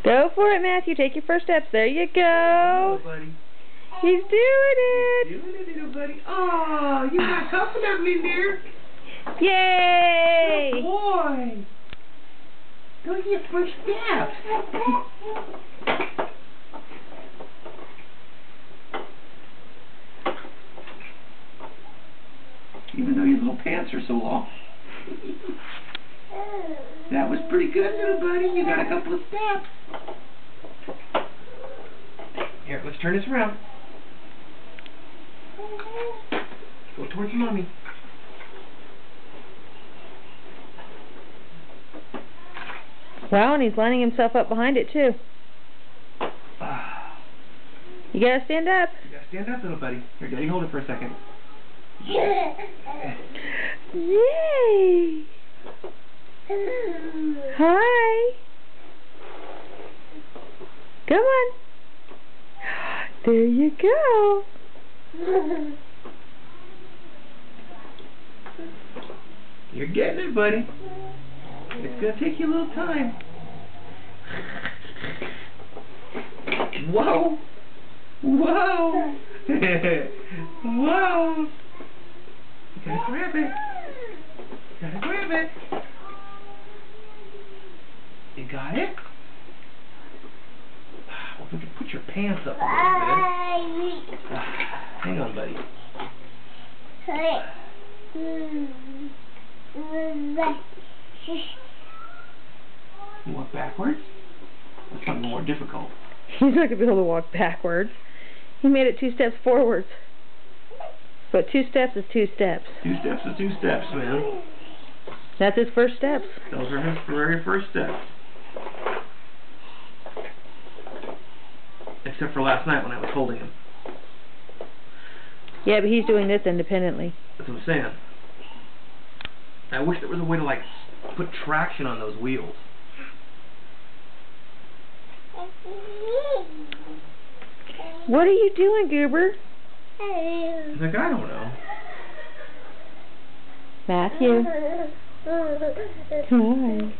Go for it, Matthew. Take your first steps. There you go. Oh, buddy. He's doing it. Doing it, little buddy. Oh, you got comfort of me there. Yay! Good boy. Go to your first steps. Even though your little pants are so long. That was pretty good, little buddy. You got a couple of steps. Here, let's turn this around. Go towards mommy. Wow, and he's lining himself up behind it, too. You gotta stand up. You gotta stand up, little buddy. Here, Daddy, hold it for a second. Yay! Hi. Come on. There you go. You're getting it, buddy. It's gonna take you a little time. Whoa! Whoa! Whoa! You gotta grab it. You gotta grab it. You got it? Well, we can put your pants up a little bit. Hang on, buddy. You walk backwards? That's something more difficult. He's not going to be able to walk backwards. He made it 2 steps forwards. But 2 steps is 2 steps. 2 steps is 2 steps, man. That's his first steps. Those are his very first steps. Except for last night when I was holding him. Yeah, but he's doing this independently. That's what I'm saying. I wish there was a way to, like, put traction on those wheels. What are you doing, Goober? He's like, I don't know. Matthew. Hi.